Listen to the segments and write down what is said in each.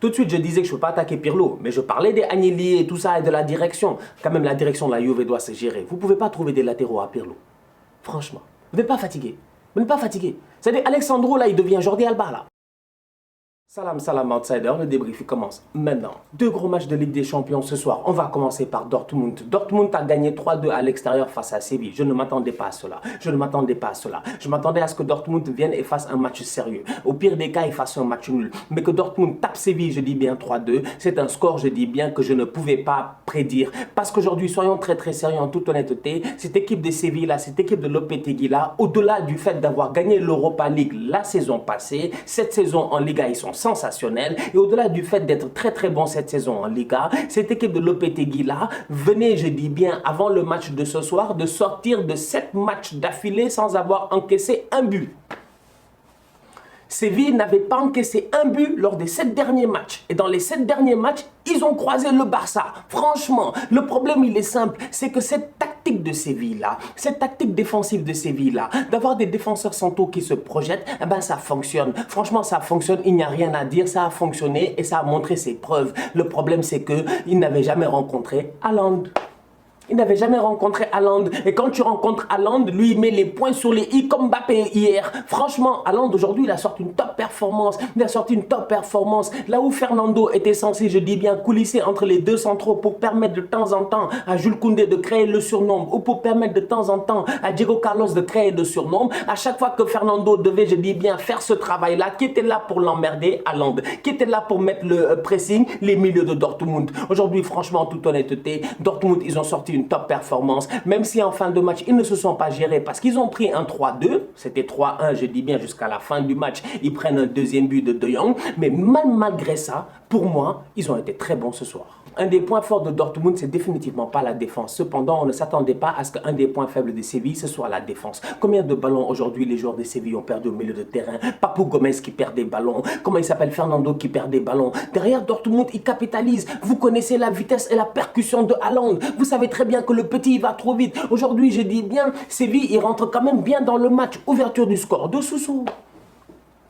Tout de suite, je disais que je ne peux pas attaquer Pirlo, mais je parlais des Agnelli et tout ça et de la direction. Quand même, la direction de la Juve doit se gérer. Vous ne pouvez pas trouver des latéraux à Pirlo. Franchement, vous n'êtes pas fatigué. Vous n'êtes pas fatigué. C'est-à-dire, Alexandro, là, il devient Jordi Alba, là. Salam, salam, outsider, le débrief commence maintenant. Deux gros matchs de Ligue des Champions ce soir. On va commencer par Dortmund. Dortmund a gagné 3-2 à l'extérieur face à Séville. Je ne m'attendais pas à cela. Je ne m'attendais pas à cela. Je m'attendais à ce que Dortmund vienne et fasse un match sérieux. Au pire des cas, il fasse un match nul. Mais que Dortmund tape Séville, je dis bien 3-2. C'est un score, je dis bien, que je ne pouvais pas prédire. Parce qu'aujourd'hui, soyons très sérieux en toute honnêteté. Cette équipe de Séville là, cette équipe de Lopetegui là, au-delà du fait d'avoir gagné l'Europa League la saison passée, cette saison en Liga, ils sont sensationnel. Et au-delà du fait d'être très bon cette saison en Liga, cette équipe de Lopetegui là venait, je dis bien, avant le match de ce soir, de sortir de 7 matchs d'affilée sans avoir encaissé un but. Séville n'avait pas encaissé un but lors des 7 derniers matchs. Et dans les 7 derniers matchs, ils ont croisé le Barça. Franchement, le problème, il est simple. C'est que cette tactique de Séville-là, cette tactique défensive de Séville-là, d'avoir des défenseurs centraux qui se projettent, eh ben ça fonctionne. Franchement, ça fonctionne. Il n'y a rien à dire. Ça a fonctionné et ça a montré ses preuves. Le problème, c'est qu'ils n'avaient jamais rencontré Haaland. Il n'avait jamais rencontré Haaland. Et quand tu rencontres Haaland, lui, il met les points sur les i comme Mbappé hier. Franchement, Haaland, aujourd'hui, il a sorti une top performance. Il a sorti une top performance. Là où Fernando était censé, je dis bien, coulisser entre les deux centraux pour permettre de temps en temps à Jules Koundé de créer le surnombre ou pour permettre de temps en temps à Diego Carlos de créer le surnombre, à chaque fois que Fernando devait, je dis bien, faire ce travail-là, qui était là pour l'emmerder, Haaland, qui était là pour mettre le pressing, les milieux de Dortmund. Aujourd'hui, franchement, en toute honnêteté, Dortmund, ils ont sorti une top performance, même si en fin de match, ils ne se sont pas gérés parce qu'ils ont pris un 3-2, c'était 3-1, je dis bien, jusqu'à la fin du match, ils prennent un deuxième but de De Jong, mais malgré ça, pour moi, ils ont été très bons ce soir. Un des points forts de Dortmund, c'est définitivement pas la défense. Cependant, on ne s'attendait pas à ce qu'un des points faibles de Séville, ce soit la défense. Combien de ballons aujourd'hui les joueurs de Séville ont perdu au milieu de terrain? Papou Gomez qui perd des ballons. Comment il s'appelle? Fernando qui perd des ballons. Derrière Dortmund, il capitalise. Vous connaissez la vitesse et la percussion de Haaland. Vous savez très bien que le petit, il va trop vite. Aujourd'hui, je dis bien, Séville, il rentre quand même bien dans le match. Ouverture du score de Soussou.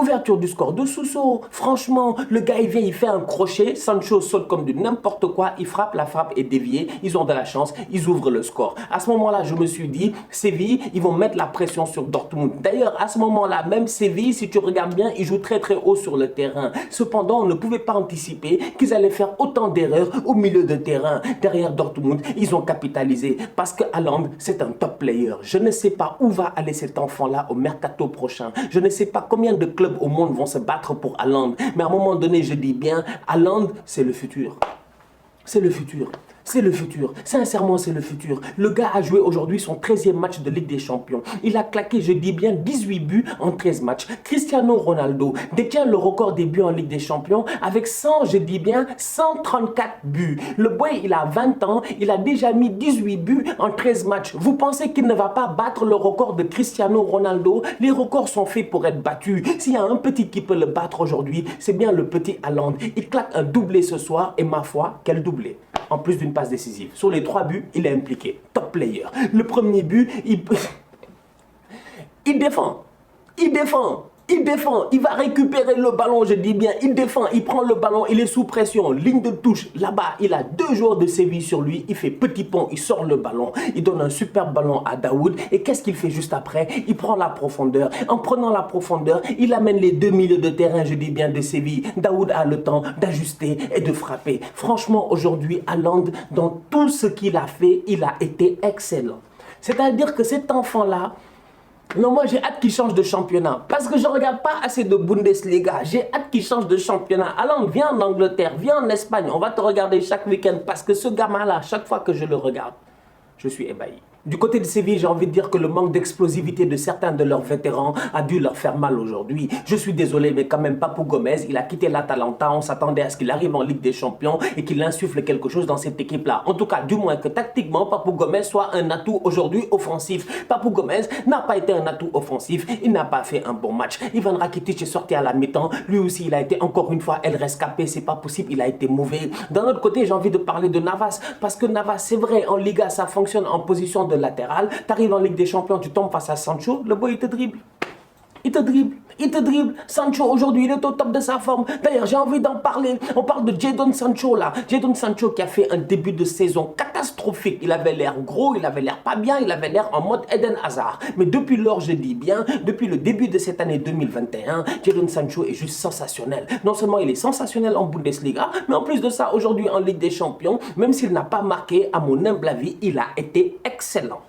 Ouverture du score de Sousso. Franchement, le gars, il vient, il fait un crochet. Sancho saute comme du n'importe quoi. Il frappe, la frappe est déviée. Ils ont de la chance. Ils ouvrent le score. À ce moment-là, je me suis dit, Séville, ils vont mettre la pression sur Dortmund. D'ailleurs, à ce moment-là, même Séville, si tu regardes bien, ils jouent très haut sur le terrain. Cependant, on ne pouvait pas anticiper qu'ils allaient faire autant d'erreurs au milieu de terrain. Derrière Dortmund, ils ont capitalisé. Parce que Haaland, c'est un top player. Je ne sais pas où va aller cet enfant-là au mercato prochain. Je ne sais pas combien de clubs au monde vont se battre pour Haaland. Mais à un moment donné, je dis bien, Haaland, c'est le futur. C'est le futur. C'est le futur. Sincèrement, c'est le futur. Le gars a joué aujourd'hui son 13e match de Ligue des Champions. Il a claqué, je dis bien, 18 buts en 13 matchs. Cristiano Ronaldo détient le record des buts en Ligue des Champions avec 100, je dis bien, 134 buts. Le boy, il a 20 ans. Il a déjà mis 18 buts en 13 matchs. Vous pensez qu'il ne va pas battre le record de Cristiano Ronaldo? Les records sont faits pour être battus. S'il y a un petit qui peut le battre aujourd'hui, c'est bien le petit Haaland. Il claque un doublé ce soir et ma foi, quel doublé! En plus d'une passe décisive. Sur les 3 buts, il est impliqué. Top player. Le premier but, il défend. Il défend. Il défend, il va récupérer le ballon, je dis bien, il défend, il prend le ballon, il est sous pression, ligne de touche, là-bas, il a 2 joueurs de Séville sur lui, il fait petit pont, il sort le ballon, il donne un super ballon à Daoud, et qu'est-ce qu'il fait juste après? Il prend la profondeur, en prenant la profondeur, il amène les 2 milieux de terrain, je dis bien, de Séville. Daoud a le temps d'ajuster et de frapper. Franchement, aujourd'hui, Haaland, dans tout ce qu'il a fait, il a été excellent. C'est-à-dire que cet enfant-là, non, moi j'ai hâte qu'il change de championnat parce que je ne regarde pas assez de Bundesliga. J'ai hâte qu'il change de championnat. Haaland, viens en Angleterre, viens en Espagne. On va te regarder chaque week-end parce que ce gamin-là, chaque fois que je le regarde, je suis ébahi. Du côté de Séville, j'ai envie de dire que le manque d'explosivité de certains de leurs vétérans a dû leur faire mal aujourd'hui. Je suis désolé, mais quand même, Papou Gomez, il a quitté l'Atalanta. On s'attendait à ce qu'il arrive en Ligue des Champions et qu'il insuffle quelque chose dans cette équipe-là. En tout cas, du moins que tactiquement, Papou Gomez soit un atout aujourd'hui offensif. Papou Gomez n'a pas été un atout offensif. Il n'a pas fait un bon match. Ivan Rakitic est sorti à la mi-temps. Lui aussi, il a été encore une fois El Rescapé. C'est pas possible, il a été mauvais. D'un autre côté, j'ai envie de parler de Navas. Parce que Navas, c'est vrai, en Liga, ça fonctionne en position de latéral. Tu arrives en Ligue des Champions, tu tombes face à Sancho, le boy il te dribble. Il te dribble. Il te dribble. Sancho, aujourd'hui, il est au top de sa forme. D'ailleurs, j'ai envie d'en parler. On parle de Jadon Sancho, là. Jadon Sancho qui a fait un début de saison catastrophique. Il avait l'air gros, il avait l'air pas bien, il avait l'air en mode Eden Hazard. Mais depuis lors, je dis bien, depuis le début de cette année 2021, Jadon Sancho est juste sensationnel. Non seulement il est sensationnel en Bundesliga, mais en plus de ça, aujourd'hui en Ligue des Champions, même s'il n'a pas marqué, à mon humble avis, il a été excellent.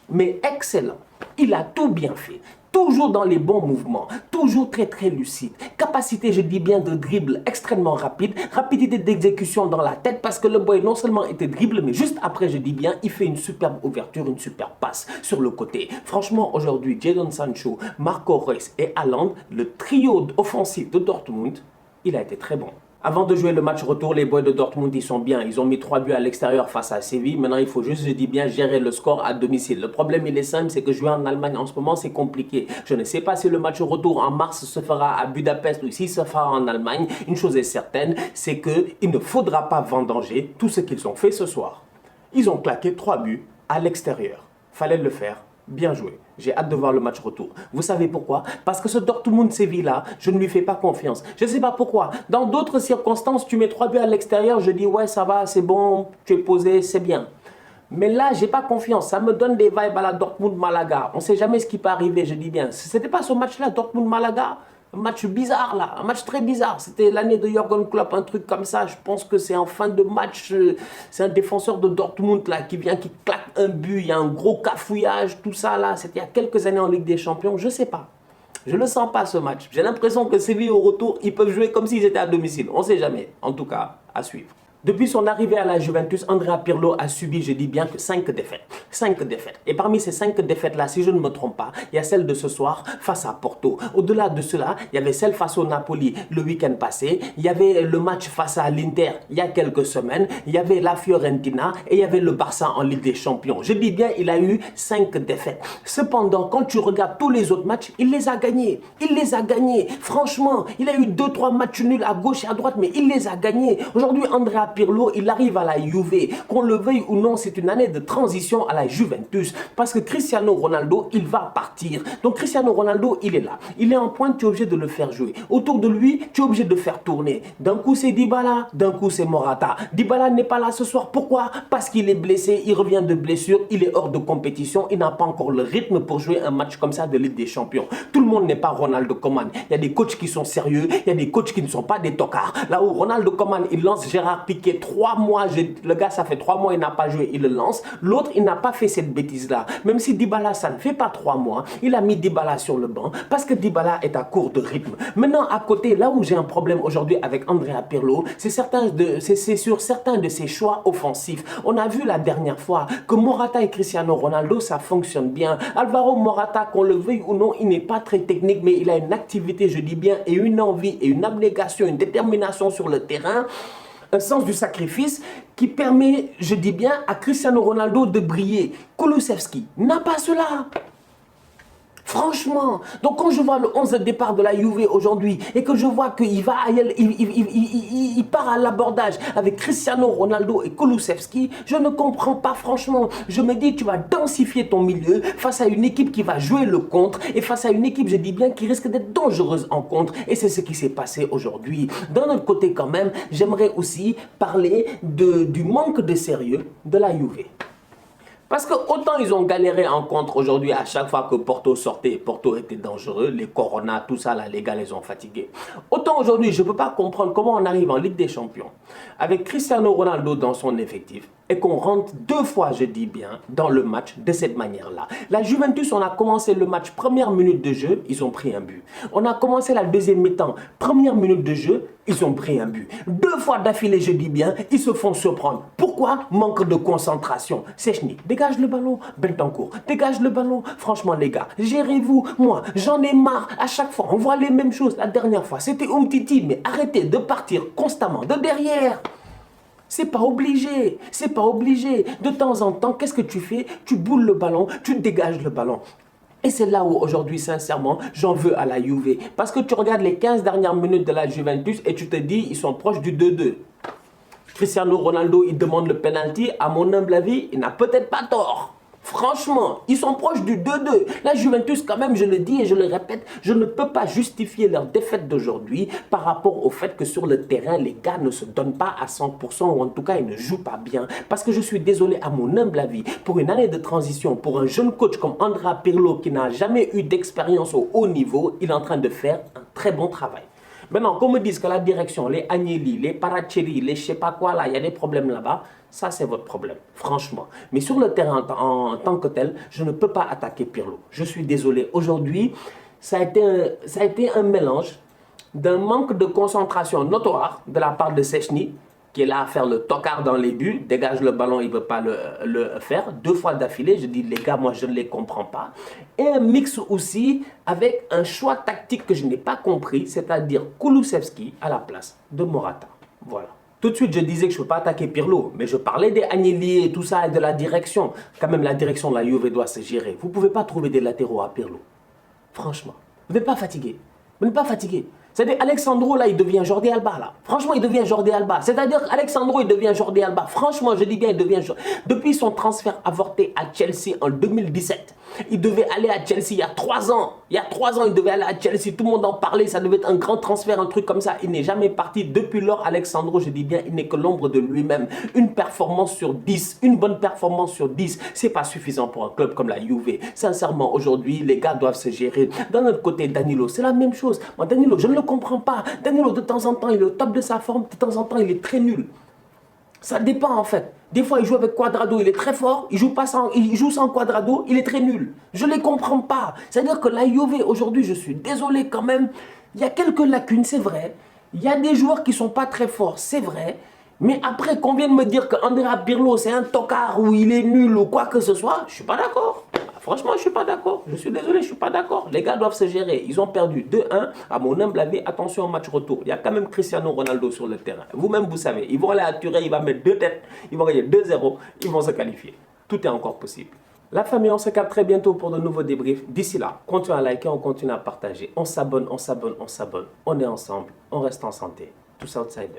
Mais excellent. Il a tout bien fait. Toujours dans les bons mouvements, toujours très lucide. Capacité, je dis bien, de dribble extrêmement rapide. Rapidité d'exécution dans la tête parce que le boy non seulement était dribble, mais juste après, je dis bien, il fait une superbe ouverture, une superbe passe sur le côté. Franchement, aujourd'hui, Jadon Sancho, Marco Reus et Haaland, le trio offensif de Dortmund, il a été très bon. Avant de jouer le match retour, les boys de Dortmund, ils sont bien. Ils ont mis 3 buts à l'extérieur face à Séville. Maintenant, il faut juste, je dis bien, gérer le score à domicile. Le problème, il est simple, c'est que jouer en Allemagne en ce moment, c'est compliqué. Je ne sais pas si le match retour en mars se fera à Budapest ou s'il se fera en Allemagne. Une chose est certaine, c'est qu'il ne faudra pas vendanger tout ce qu'ils ont fait ce soir. Ils ont claqué 3 buts à l'extérieur. Fallait le faire. Bien joué. J'ai hâte de voir le match retour. Vous savez pourquoi? Parce que ce Dortmund-Séville-là, je ne lui fais pas confiance. Je ne sais pas pourquoi. Dans d'autres circonstances, tu mets 3 buts à l'extérieur, je dis ouais, ça va, c'est bon, tu es posé, c'est bien. Mais là, j'ai pas confiance. Ça me donne des vibes à la Dortmund-Malaga. On ne sait jamais ce qui peut arriver, je dis bien. Ce n'était pas ce match-là, Dortmund-Malaga. Un match bizarre là, un match très bizarre. C'était l'année de Jürgen Klopp, un truc comme ça. Je pense que c'est en fin de match. C'est un défenseur de Dortmund là qui vient, qui claque un but. Il y a un gros cafouillage, tout ça là. C'était il y a quelques années en Ligue des Champions. Je sais pas. Je ne le sens pas ce match. J'ai l'impression que Séville au retour, ils peuvent jouer comme s'ils étaient à domicile. On ne sait jamais. En tout cas, à suivre. Depuis son arrivée à la Juventus, Andrea Pirlo a subi, je dis bien, que 5 défaites. 5 défaites. Et parmi ces 5 défaites-là, si je ne me trompe pas, il y a celle de ce soir face à Porto. Au-delà de cela, il y avait celle face au Napoli le week-end passé. Il y avait le match face à l'Inter il y a quelques semaines. Il y avait la Fiorentina et il y avait le Barça en Ligue des Champions. Je dis bien, il a eu 5 défaites. Cependant, quand tu regardes tous les autres matchs, il les a gagnés. Il les a gagnés. Franchement, il a eu 2-3 matchs nuls à gauche et à droite, mais il les a gagnés. Aujourd'hui, Andrea Pirlo, il arrive à la Juve. Qu'on le veuille ou non, c'est une année de transition à la Juventus. Parce que Cristiano Ronaldo, il va partir. Donc Cristiano Ronaldo, il est là. Il est en pointe, tu es obligé de le faire jouer. Autour de lui, tu es obligé de faire tourner. D'un coup, c'est Dybala, d'un coup, c'est Morata. Dybala n'est pas là ce soir. Pourquoi? Parce qu'il est blessé, il revient de blessure, il est hors de compétition, il n'a pas encore le rythme pour jouer un match comme ça de Ligue des Champions. Tout le monde n'est pas Ronaldo Koeman. Il y a des coachs qui sont sérieux, il y a des coachs qui ne sont pas des tocards. Là où Ronaldo Koeman, il lance Gérard Piqué 3 mois, le gars, ça fait 3 mois, il n'a pas joué, il le lance. L'autre, il n'a pas fait cette bêtise-là. Même si Dybala, ça ne fait pas 3 mois, il a mis Dybala sur le banc parce que Dybala est à court de rythme. Maintenant, à côté, là où j'ai un problème aujourd'hui avec Andrea Pirlo, c'est sur certains de ses choix offensifs. On a vu la dernière fois que Morata et Cristiano Ronaldo, ça fonctionne bien. Alvaro Morata, qu'on le veuille ou non, il n'est pas très technique, mais il a une activité, je dis bien, et une envie, et une abnégation, une détermination sur le terrain, un sens du sacrifice qui permet, je dis bien, à Cristiano Ronaldo de briller. Kulusevski n'a pas cela. Franchement, donc quand je vois le 11 de départ de la Juve aujourd'hui et que je vois qu'il va, il part à l'abordage avec Cristiano Ronaldo et Kulusevski, je ne comprends pas franchement. Je me dis, tu vas densifier ton milieu face à une équipe qui va jouer le contre et face à une équipe, je dis bien, qui risque d'être dangereuse en contre. Et c'est ce qui s'est passé aujourd'hui. D'un autre côté quand même, j'aimerais aussi parler du manque de sérieux de la Juve. Parce que autant ils ont galéré en contre aujourd'hui à chaque fois que Porto sortait, Porto était dangereux, les Corona, tout ça là, les gars les ont fatigués. Autant aujourd'hui, je ne peux pas comprendre comment on arrive en Ligue des Champions avec Cristiano Ronaldo dans son effectif et qu'on rentre 2 fois, je dis bien, dans le match de cette manière-là. La Juventus, on a commencé le match, première minute de jeu, ils ont pris un but. On a commencé la deuxième mi-temps, première minute de jeu, ils ont pris un but. 2 fois d'affilée, je dis bien, ils se font surprendre. Pourquoi? Manque de concentration. Sechny, dégage le ballon. Bentancur, dégage le ballon. Franchement, les gars, gérez-vous. Moi, j'en ai marre. À chaque fois, on voit les mêmes choses. La dernière fois, c'était Umtiti, mais arrêtez de partir constamment de derrière. C'est pas obligé, c'est pas obligé. De temps en temps, qu'est-ce que tu fais? Tu boules le ballon, tu dégages le ballon. Et c'est là où aujourd'hui, sincèrement, j'en veux à la Juve. Parce que tu regardes les 15 dernières minutes de la Juventus et tu te dis, ils sont proches du 2-2. Cristiano Ronaldo, il demande le penalty. À mon humble avis, il n'a peut-être pas tort. Franchement, ils sont proches du 2-2. La Juventus, quand même, je le dis et je le répète, je ne peux pas justifier leur défaite d'aujourd'hui par rapport au fait que sur le terrain, les gars ne se donnent pas à 100% ou en tout cas, ils ne jouent pas bien. Parce que je suis désolé, à mon humble avis, pour une année de transition, pour un jeune coach comme Andrea Pirlo qui n'a jamais eu d'expérience au haut niveau, il est en train de faire un très bon travail. Maintenant, qu'on me dise que la direction, les Agnelli, les Paracelli, les je sais pas quoi là, il y a des problèmes là-bas, ça c'est votre problème, franchement. Mais sur le terrain en tant que tel, je ne peux pas attaquer Pirlo. Je suis désolé. Aujourd'hui, ça a été un mélange d'un manque de concentration notoire de la part de Szczęsny, qui est là à faire le tocard dans les buts, dégage le ballon, il ne veut pas le faire. 2 fois d'affilée, je dis les gars, moi je ne les comprends pas. Et un mix aussi avec un choix tactique que je n'ai pas compris, c'est-à-dire Kulusevski à la place de Morata. Voilà. Tout de suite, je disais que je ne peux pas attaquer Pirlo, mais je parlais des Agnelli et tout ça et de la direction. Quand même, la direction de la Juve doit se gérer. Vous ne pouvez pas trouver des latéraux à Pirlo. Franchement, vous n'êtes pas fatigué. Vous n'êtes pas fatigué. C'est-à-dire Alexandro, là, il devient Jordi Alba, là. Franchement, il devient Jordi Alba. C'est-à-dire Alexandro, il devient Jordi Alba. Franchement, je dis bien, il devient Jordi. Depuis son transfert avorté à Chelsea en 2017, il devait aller à Chelsea il y a 3 ans. Il y a 3 ans, il devait aller à Chelsea. Tout le monde en parlait. Ça devait être un grand transfert, un truc comme ça. Il n'est jamais parti. Depuis lors, Alexandro, je dis bien, il n'est que l'ombre de lui-même. Une performance sur 10, une bonne performance sur 10, c'est pas suffisant pour un club comme la Juve. Sincèrement, aujourd'hui, les gars doivent se gérer. D'un autre côté, Danilo, c'est la même chose. Moi, Danilo, je ne le comprends pas. Danilo, de temps en temps, il est au top de sa forme. De temps en temps, il est très nul. Ça dépend en fait. Des fois, il joue avec Cuadrado, il est très fort. Il joue sans Cuadrado, il est très nul. Je ne les comprends pas. C'est-à-dire que la Juve, aujourd'hui, je suis désolé quand même. Il y a quelques lacunes, c'est vrai. Il y a des joueurs qui ne sont pas très forts, c'est vrai. Mais après, qu'on vienne me dire qu'Andrea Pirlo, c'est un tocard ou il est nul ou quoi que ce soit, je ne suis pas d'accord. Franchement, je ne suis pas d'accord. Je suis désolé, je ne suis pas d'accord. Les gars doivent se gérer. Ils ont perdu 2-1. À mon humble avis, attention au match retour. Il y a quand même Cristiano Ronaldo sur le terrain. Vous-même, vous savez. Ils vont aller à Turin, il va mettre 2 têtes. Ils vont gagner 2-0. Ils vont se qualifier. Tout est encore possible. La famille, on se capte très bientôt pour de nouveaux débriefs. D'ici là, continuez à liker, on continue à partager. On s'abonne, on s'abonne, on s'abonne. On est ensemble. On reste en santé. Tous outsiders.